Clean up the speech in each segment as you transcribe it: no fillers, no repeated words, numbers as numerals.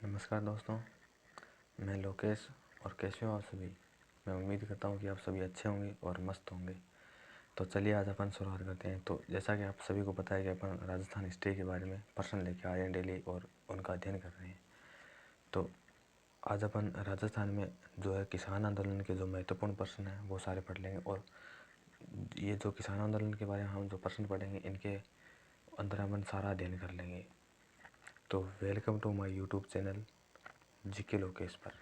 नमस्कार दोस्तों, मैं लोकेश। और कैसे हो आप सभी। मैं उम्मीद करता हूँ कि आप सभी अच्छे होंगे और मस्त होंगे। तो चलिए आज अपन शुरुआत करते हैं। तो जैसा कि आप सभी को पता है कि अपन राजस्थान स्टेट के बारे में प्रश्न लेके आए हैं डेली और उनका अध्ययन कर रहे हैं। तो आज अपन राजस्थान में जो है किसान आंदोलन के जो महत्वपूर्ण प्रश्न हैं वो सारे पढ़ लेंगे। और ये जो किसान आंदोलन के बारे में हम जो प्रश्न पढ़ेंगे इनके अंदर अपन सारा अध्ययन कर लेंगे। तो welcome to my YouTube channel GK Lokesh पर।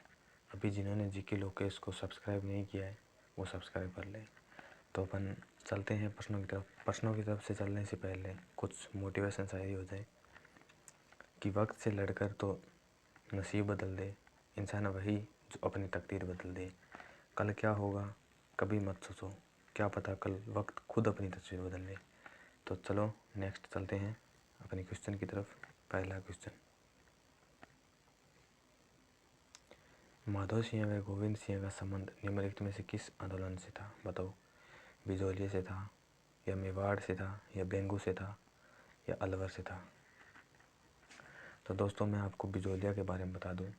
अभी जिन्होंने जीके लोकेश को सब्सक्राइब नहीं किया है वो सब्सक्राइब कर लें। तो अपन चलते हैं प्रश्नों की तरफ। प्रश्नों की तरफ से चलने से पहले कुछ मोटिवेशन शायरी हो जाए कि वक्त से लड़कर तो नसीब बदल दे, इंसान वही जो अपनी तकदीर बदल दे। कल क्या होगा कभी मत सोचो, क्या पता कल वक्त खुद अपनी तस्वीर बदल दे। तो चलो नेक्स्ट चलते हैं अपनी क्वेश्चन की तरफ। पहला क्वेश्चन, माधव सिंह व गोविंद सिंह का संबंध निम्नलिखित में से किस आंदोलन से था। बताओ, बिजोलिया से था या मेवाड़ से था या बेंगू से था या अलवर से था। तो दोस्तों मैं आपको बिजोलिया के बारे में बता दूं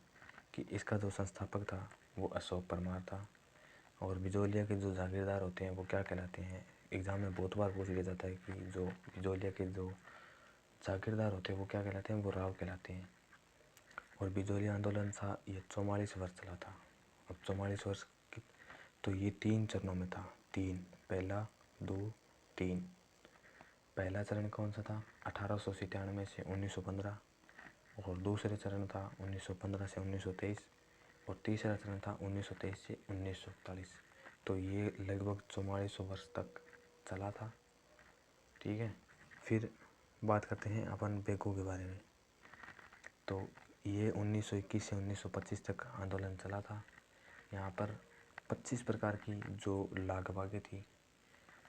कि इसका जो संस्थापक था वो अशोक परमार था। और बिजोलिया के जो जागीरदार होते हैं वो क्या कहलाते हैं, एग्ज़ाम में बहुत बार पूछ लिया जाता है कि जो बिजोलिया के जो जागीरदार होते हैं वो क्या कहलाते हैं, वो राव कहलाते हैं। और बिजोलिया आंदोलन था ये 44 वर्ष चला था। अब 44 वर्ष तो ये 3 चरणों में था। 3, पहला 2 3। पहला चरण कौन सा था, 1897 से 1915। और दूसरा चरण था 1915 से 1923। और तीसरा चरण था 1923 से 1941। तो ये लगभग 4400 वर्ष तक चला था। ठीक है, फिर बात करते हैं अपन बेगू के बारे में। तो ये 1921 से 1925 तक आंदोलन चला था। यहाँ पर 25 प्रकार की जो लाग बागें थी।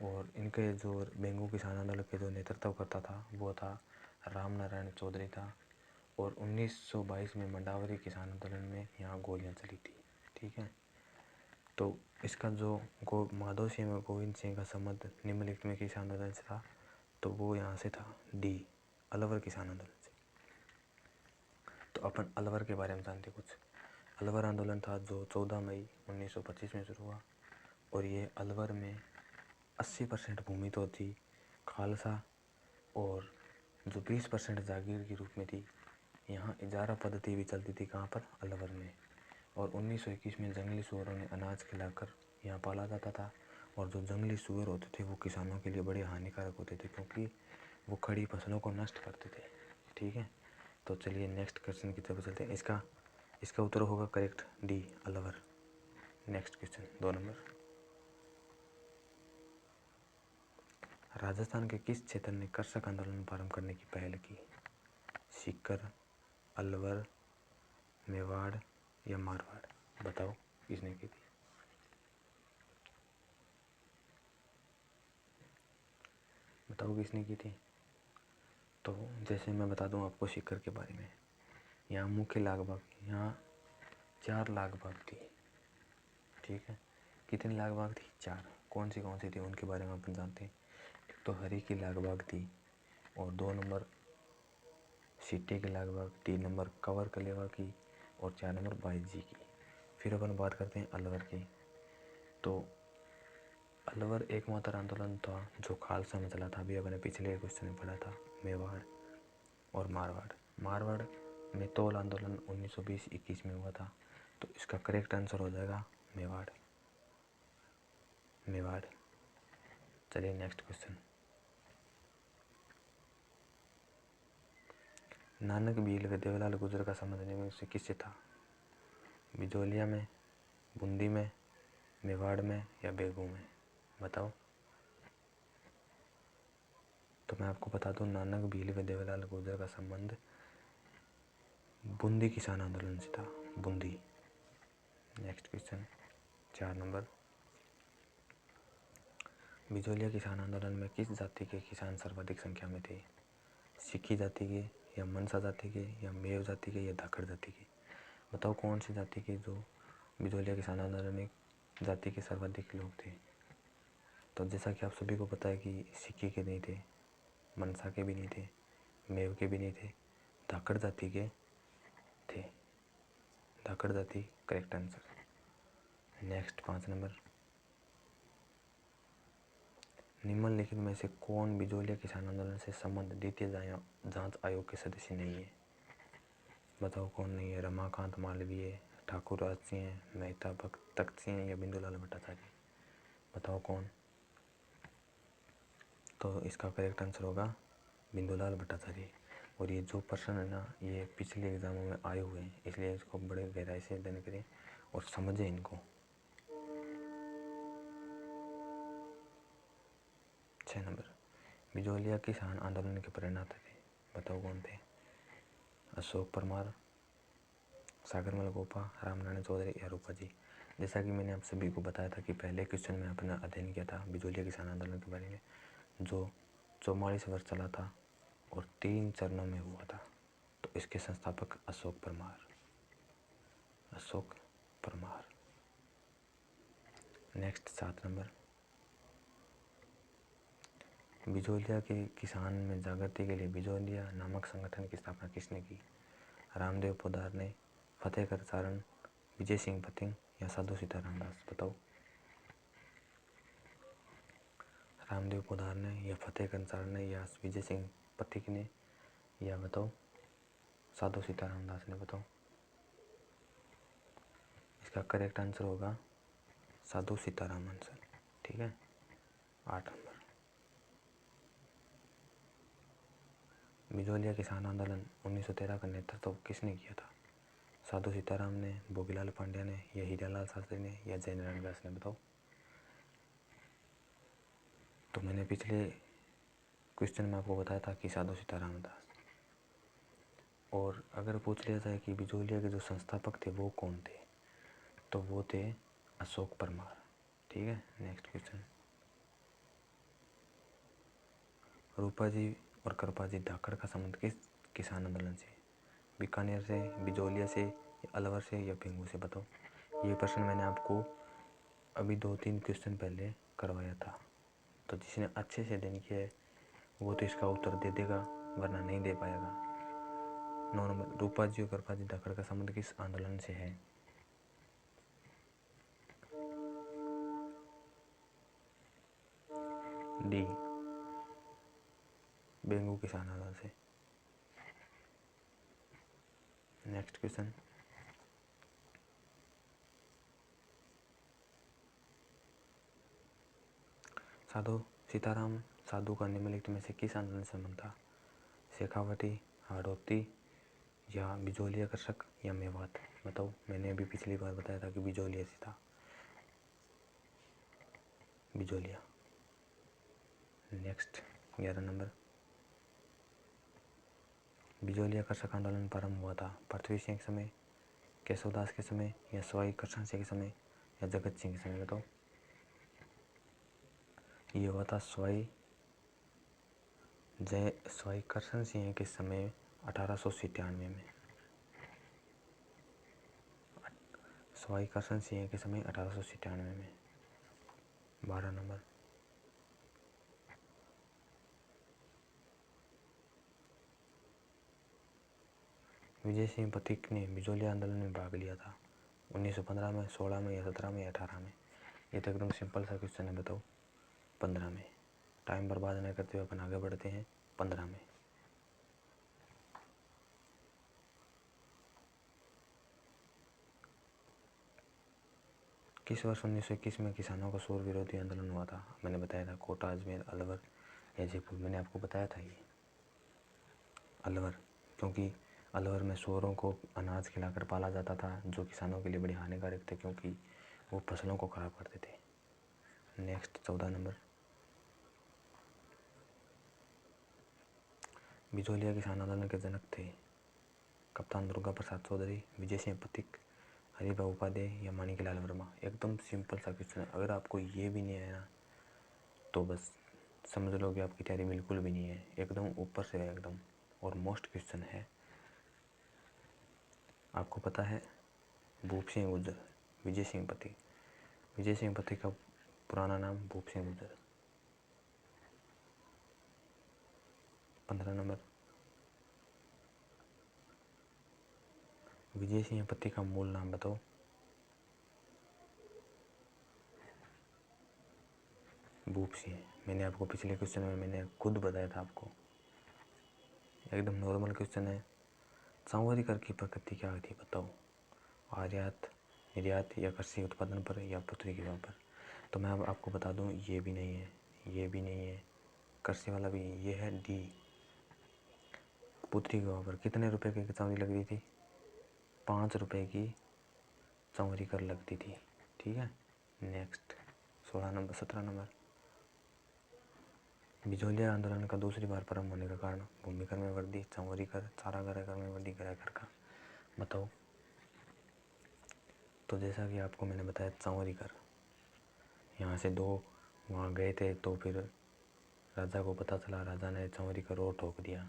और इनके जो बेंगू किसान आंदोलन के जो नेतृत्व करता था वो था राम नारायण चौधरी था। और 1922 में मंडावरी किसान आंदोलन में यहाँ गोलियाँ चली थी। ठीक है, तो इसका जो माधव सिंह और गोविंद सिंह का संबंध निम्नलिखित में किस आंदोलन से था, तो वो यहाँ से था डी, अलवर किसान आंदोलन से। तो अपन अलवर के बारे में जानते कुछ। अलवर आंदोलन था जो 14 मई 1925 में शुरू हुआ। और ये अलवर में 80% भूमि तो थी खालसा और जो 20% जागीर के रूप में थी। यहाँ इजारा पद्धति भी चलती थी कहाँ पर, अलवर में। और 1921 में जंगली सुअरों ने अनाज खिलाकर यहाँ पाला जाता था। और जो जंगली सुअर होते थे वो किसानों के लिए बड़े हानिकारक होते थे क्योंकि वो खड़ी फसलों को नष्ट करते थे। ठीक है, तो चलिए नेक्स्ट क्वेश्चन की तरफ चलते हैं। इसका उत्तर होगा correct D, Alwar. Next question 2 number, Rajasthan के किस क्षेत्र ने कृषक आंदोलन प्रारंभ करने की पहल की। सीकर, अलवर, मेवाड़ या मारवाड़। बताओ किसने की थी। बताओ किसने की थी। तो जैसे मैं बता दूं आपको सीकर के बारे में। यहाँ मुख्य लाग बाग, यहाँ 4 लाग बाग थी। ठीक है, कितनी लाग बाग थी, 4। कौन सी थी उनके बारे में अपन जानते हैं। एक तो हरी की लाग बाग थी, और 2 नंबर सीटे की लाग बाग, 3 नंबर कंवर कलेवा की, और 4 नंबर बाई जी की। फिर अपन बात करते हैं अलवर की। तो अलवर एकमात्र आंदोलन था जो खालसा में चला था। अभी अपने पिछले क्वेश्चन में पढ़ा था मेवाड़ और मारवाड़ में तोल आंदोलन 1920-21 में हुआ था। तो इसका करेक्ट आंसर हो जाएगा मेवाड़। चलिए नेक्स्ट क्वेश्चन, नानक भील व देवलाल गुजर का संबंध निम्न से किससे था। बिजोलिया में, बूंदी में, मेवाड़ में या बेगू में। बताओ। तो मैं आपको बता दूं नानक भील व देवलाल गुजर का संबंध बूंदी किसान आंदोलन से था, Bundi. Next question 4 number, Bijolia किसान आंदोलन में किस जाति के किसान सर्वाधिक संख्या में थे। सिक्की जाति के या मनसा जाति के या मेव जाति के या धाकड़ जाति के। बताओ कौन सी जाति के जो बिजोलिया किसान आंदोलन में जाति के सर्वाधिक लोग थे। तो जैसा कि आप सभी को पता है कि सिक्की के नहीं थे, मनसा के भी नहीं थे, मेव के भी नहीं थे, धाकड़ जाति के थे। धाकड़ जाति करेक्ट आंसर। नेक्स्ट 5 नंबर, निम्नलिखित में से कौन बिजोलिया किसान आंदोलन से संबंध द्वितीय जांच आयोग के सदस्य नहीं है? बताओ कौन नहीं है? रमाकांत मालवीय, ठाकुर राज सिंह, मेहता तख्त सिंह या बिंदुलाल भट्टाचार्य? बताओ कौन? तो इसका करेक्ट आंसर होगा बिंदुलाल भट्टाचार्य। और ये जो प्रश्न है ना, ये पिछले एग्जामों में आए हुए हैं, इसलिए इसको बड़े गहराई से अध्ययन करें और समझें इनको। 6 नंबर, बिजोलिया किसान आंदोलन के प्रेरणादाता थे? बताओ कौन थे? अशोक परमार, सागरमल गोपा, रामनारायण चौधरी या रूपा जी? जैसा कि मैंने आप सभी को बताया था कि पहले क्वेश्चन में अपना अध्ययन किया था बिजोलिया किसान आंदोलन के बारे में, जो 44 वर्ष चला था और 3 चरणों में हुआ था। तो इसके संस्थापक अशोक परमार। नेक्स्ट 7 नंबर, बिजोलिया के किसान में जागृति के लिए बिजोलिया नामक संगठन की स्थापना किसने की? रामदेव पोदार ने, फतेहकर चारण, विजय सिंह पथिक या साधु सीताराम दास? बताओ। रामदेव पोदार ने या फतेहकर चारण ने या विजय सिंह पथिक ने या बताओ साधु सीताराम दास ने? बताओ। इसका करेक्ट आंसर होगा साधु सीताराम आंसर। ठीक है। 8 नंबर, बिजोलिया किसान आंदोलन 1913 का नेतृत्व किसने किया था? साधु सीताराम ने, भोगीलाल पांड्या ने या हीरालाल शास्त्री ने या जयनारायण व्यास ने? बताओ। तो मैंने पिछले क्वेश्चन में आपको बताया था कि साधु सीताराम दास। और अगर पूछ लिया जाए कि बिजोलिया के जो संस्थापक थे वो कौन थे, तो वो थे अशोक परमार। ठीक है। नेक्स्ट क्वेश्चन, रूपा जी और कृपा जी धाकड़ का संबंध किस किसान आंदोलन से? बीकानेर से, बिजोलिया से या अलवर से या भेंगू से? बताओ। ये प्रश्न मैंने आपको अभी 2-3 क्वेश्चन पहले करवाया था, तो जिसने अच्छे से अध्ययन किया है वो तो इसका उत्तर दे देगा, वरना नहीं दे पाएगा। 9 नंबर, रूपा जी और कृपा जी धाकड़ का संबंध किस आंदोलन से है? डी, भेंगू किसान आंदोलन से। नेक्स्ट क्वेश्चन, साधु सीताराम साधु का निम्नलिखित में से किस आंदोलन से संबंध था? शेखावटी, हाड़ौती या बिजोलिया कृषक या मेवात? बताओ। मैंने अभी पिछली बार बताया था कि बिजोलिया से था, बिजोलिया। नेक्स्ट 11 नंबर, बिजोलिया कृषक आंदोलन प्रारंभ हुआ था पृथ्वी सिंह के समय, केशवदास के समय या सवाई कृष्ण सिंह के समय या जगत सिंह के समय? बताओ। ये हुआ था सवाई कृष्ण सिंह के समय 1897 में। सवाई कृष्ण सिंह के समय 1897 में। 12 नंबर, विजय सिंह पथिक ने बिजोलिया आंदोलन में भाग लिया था 1915 में, 16 में या 17 में या 18 में? ये तो एकदम सिंपल सा क्वेश्चन है, बताओ। 15 में। टाइम बर्बाद नहीं करते हुए अपन आगे बढ़ते हैं। 15 में। किस वर्ष 1921 में किसानों का शोर विरोधी आंदोलन हुआ था? मैंने बताया था कोटा, अजमेर, अलवर या जयपुर। मैंने आपको बताया था ये अलवर, क्योंकि अलवर में शोरों को अनाज खिलाकर पाला जाता था, जो किसानों के लिए बड़े हानिकारक थे, क्योंकि वो फसलों को खराब करते थे। नेक्स्ट 14 नंबर, बिजोलिया किसान आंदोलन के जनक थे कप्तान दुर्गा प्रसाद चौधरी, विजय सिंह पथिक, हरिभाऊ उपाध्याय या माणिकलाल वर्मा? एकदम सिंपल सा क्वेश्चन है। अगर आपको ये भी नहीं आया ना, तो बस समझ लो कि आपकी तैयारी बिल्कुल भी नहीं है, एकदम ऊपर से है एकदम। और मोस्ट क्वेश्चन है, आपको पता है भूप सिंह गुर्जर, विजय सिंह पथिक। विजय सिंह पथिक का पुराना नाम भूप सिंह गुर्जर। 15 नंबर, विजय सिंह पति का मूल नाम बताओ। भूप सिंह। मैंने आपको पिछले क्वेश्चन में मैंने खुद बताया था आपको, एकदम नॉर्मल क्वेश्चन है। सावर्कर की प्रकृति क्या थी बताओ। आयात, निर्यात या कृषि उत्पादन पर या पृथ्वी के विवाह पर। तो मैं अब आपको बता दूं, ये भी नहीं है, ये भी नहीं है, कृषि वाला भी ये है डी, पृथ्वी के विवाह पर। कितने रुपए की चांदी लग रही थी? 5 रुपए की चांदी कर लगती थी, ठीक है। नेक्स्ट 16 नंबर 17 नंबर, बिजोलिया आंदोलन का दूसरी बार प्रारंभ होने का कारण। भूमि कर में वृद्धि, चौवरी कर, चारा कर में वृद्धि, गृह कर का बताओ। तो जैसा कि आपको मैंने बताया, चौवरी कर, यहाँ से 2 वहाँ गए थे, तो फिर राजा को पता चला, राजा ने चौवरी कर और ठोक दिया,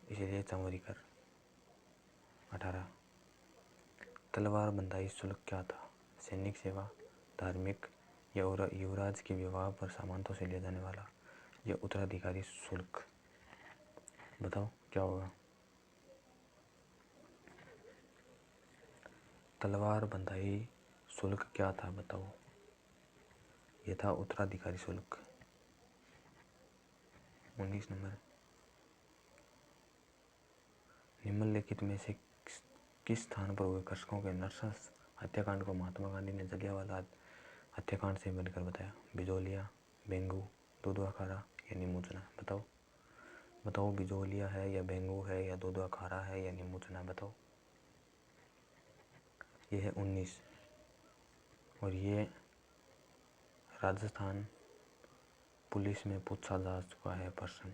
इसीलिए चौवरी कर। 18, तलवार बंधाई शुल्क क्या था? सैनिक सेवा, धार्मिक या युवराज के विवाह पर सामंतों से लिया जाने वाला या उत्तराधिकारी शुल्क। बताओ क्या होगा? तलवार बंधाई शुल्क क्या था बताओ। यह था उत्तराधिकारी शुल्क। 19 नंबर, निम्नलिखित में से किस स्थान पर हुए कृषकों के नरसंस हत्याकांड को महात्मा गांधी ने जलियांवाला हत्याकांड से मिलकर बताया? बिजोलिया, बेंगू, दुधवा खारा या नीमूचना बताओ। बताओ बिजोलिया है या बेंगू है या दुधवा खारा है या नीमूचना बताओ। ये है 19, और ये राजस्थान पुलिस में पूछा जा चुका है प्रश्न,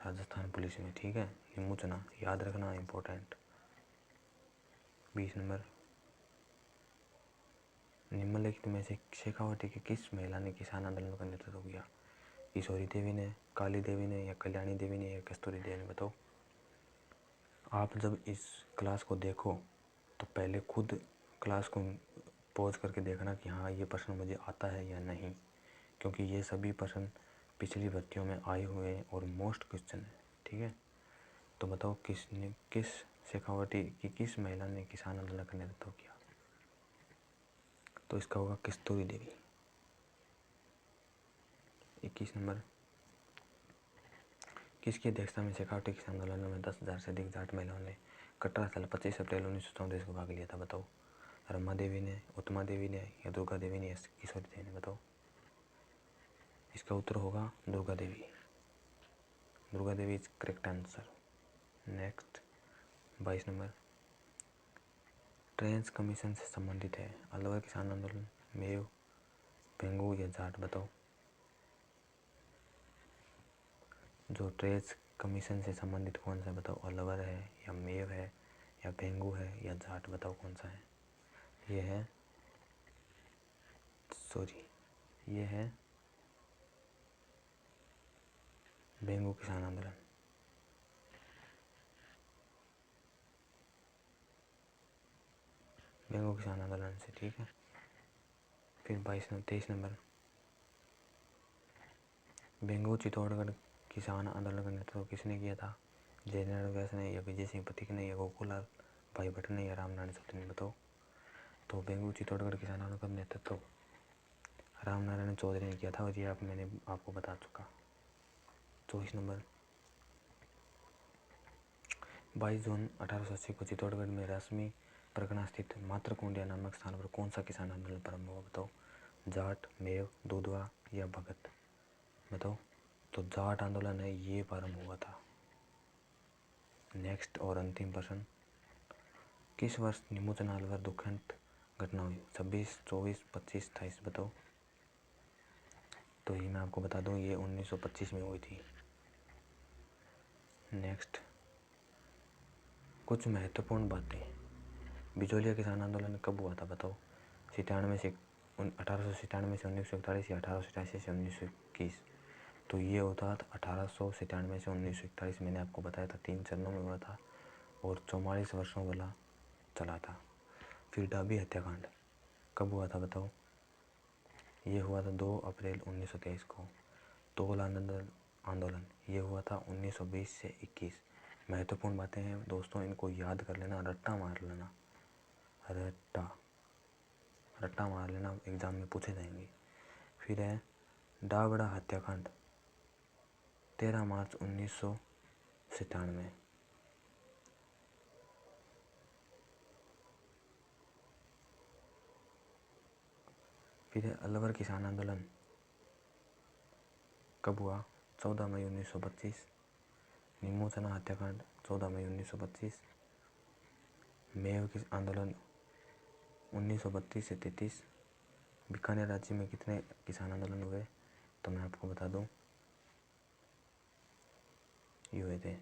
राजस्थान पुलिस में, ठीक है। नीमूचना याद रखना इम्पोर्टेंट। 20 नंबर, निम्नलिखित में से शेखावटी की किस महिला ने किसान आंदोलन का नेतृत्व किया? किशोरी देवी ने, काली देवी ने या कल्याणी देवी ने या कस्तूरी देवी ने बताओ। आप जब इस क्लास को देखो तो पहले खुद क्लास को पॉज करके देखना कि हाँ ये प्रश्न मुझे आता है या नहीं, क्योंकि ये सभी प्रश्न पिछली भर्तियों में आए हुए हैं और मोस्ट क्वेश्चन है, ठीक है। तो बताओ किस शेखावटी की किस महिला ने किसान आंदोलन का नेतृत्व किया? तो इसका होगा कस्तूरी देवी। 21 नंबर, किसकी अध्यक्षता में शेखावटी किसान आंदोलन में 10,000 से अधिक जाट महिलाओं ने कटरा स्थल 25 अप्रैल 1934 को भाग लिया था बताओ। रमा देवी ने, उत्तमा देवी ने या दुर्गा देवी ने या किशोरी देवी ने बताओ। इसका उत्तर होगा Durga Devi. Durga Devi is correct answer. Next 22 number, trench commission से संबंधित है? अलवर किसान आंदोलन, मेव, बेंगू या जाट बताओ। जो ट्रेंच कमीशन से संबंधित कौन सा है बताओ। अलवर है या मेव है या बेंगू है या जाट बताओ कौन सा है। ये है, सॉरी, ये है बेंगू किसान आंदोलन। बेंगू किसान आंदोलन से, ठीक है। फिर 23 नंबर, बेंगू चित्तौड़गढ़ किसान आंदोलन का नेतृत्व किसने किया था? जयनारायण व्यास ने या विजय सिंह पथिक ने या गोकुललाल भाई भट्ट ने या रामनारायण चौधरी ने बताओ। तो बेंगू चित्तौड़गढ़ किसान आंदोलन का नेतृत्व रामनारायण चौधरी ने किया था, और ये मैंने आपको बता चुका। 24 नंबर, 22 जून 1880 को चित्तौड़गढ़ में रश्मि परगना स्थित मातृकुंडिया नामक स्थान पर कौन सा किसान आंदोलन प्रारंभ हुआ बताओ। जाट, मेव, दुधवा या भगत बताओ। तो जाट आंदोलन है, ये प्रारंभ हुआ था। नेक्स्ट और अंतिम प्रश्न, किस वर्ष नीमूचना अलवर दुखंत घटना हुई? 26, 24, 25, 28 बताओ। तो ये मैं आपको बता दूं, ये 1925 में हुई थी। नेक्स्ट, कुछ महत्वपूर्ण बातें, बिजोलिया किसान आंदोलन कब हुआ था बताओ। 97 से 1897 से 1941 या 1887 से 1921। तो ये होता था 1897 से 1941। मैंने आपको बताया था 3 चरणों में हुआ था और 44 वर्षों वाला चला था। फिर डाबी हत्याकांड कब हुआ था बताओ। ये हुआ था 2 अप्रैल 1923 को। तोल आंदोलन ये हुआ था 1920 से 21। महत्वपूर्ण बातें हैं दोस्तों, इनको याद कर लेना, रट्टा मार लेना, रट्टा मार लेना, एग्ज़ाम में पूछे जाएंगे। फिर है डाबड़ा हत्याकांड 13 मार्च 1997। फिर है अलवर किसान आंदोलन कब हुआ? 14 मई 1925। निमोचना हत्याकांड 14 मई 1925। मेव की आंदोलन 1932 से 33। बीकानेर राज्य में कितने किसान आंदोलन हुए? तो मैं आपको बता दूं, ये हुए थे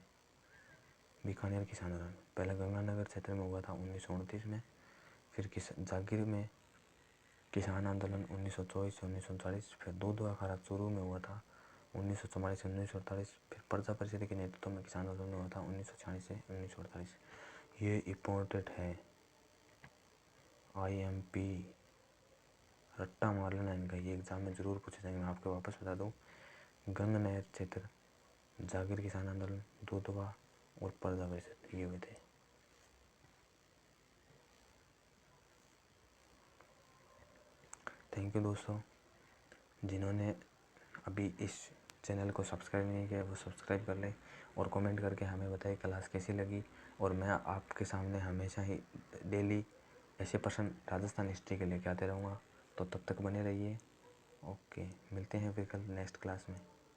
बीकानेर किसान आंदोलन। पहले गंगानगर क्षेत्र में हुआ था 1929 में। फिर जागीर में किसान आंदोलन 1924 से 1940। फिर दूधवा खारा चूरू में हुआ था 1944 से 1948। फिर प्रजा परिषद के नेतृत्व में किसान आंदोलन हुआ था 1946 से 1948। ये इम्पोर्टेंट है, IMP, रट्टा मार लेना इनका, ये एग्ज़ाम में ज़रूर पूछे जाएंगे। मैं आपको वापस बता दूं, गंग नहर क्षेत्र, जागीर किसान आंदोलन, दूधवा और प्रजा परिषद, ये हुए थे। थैंक यू दोस्तों, जिन्होंने अभी इस चैनल को सब्सक्राइब नहीं किया वो सब्सक्राइब कर लें और कमेंट करके हमें बताइए क्लास कैसी लगी। और मैं आपके सामने हमेशा ही डेली ऐसे प्रश्न राजस्थान हिस्ट्री के लेके आते रहूँगा, तो तब तक बने रहिए। ओके, मिलते हैं फिर कल नेक्स्ट क्लास में।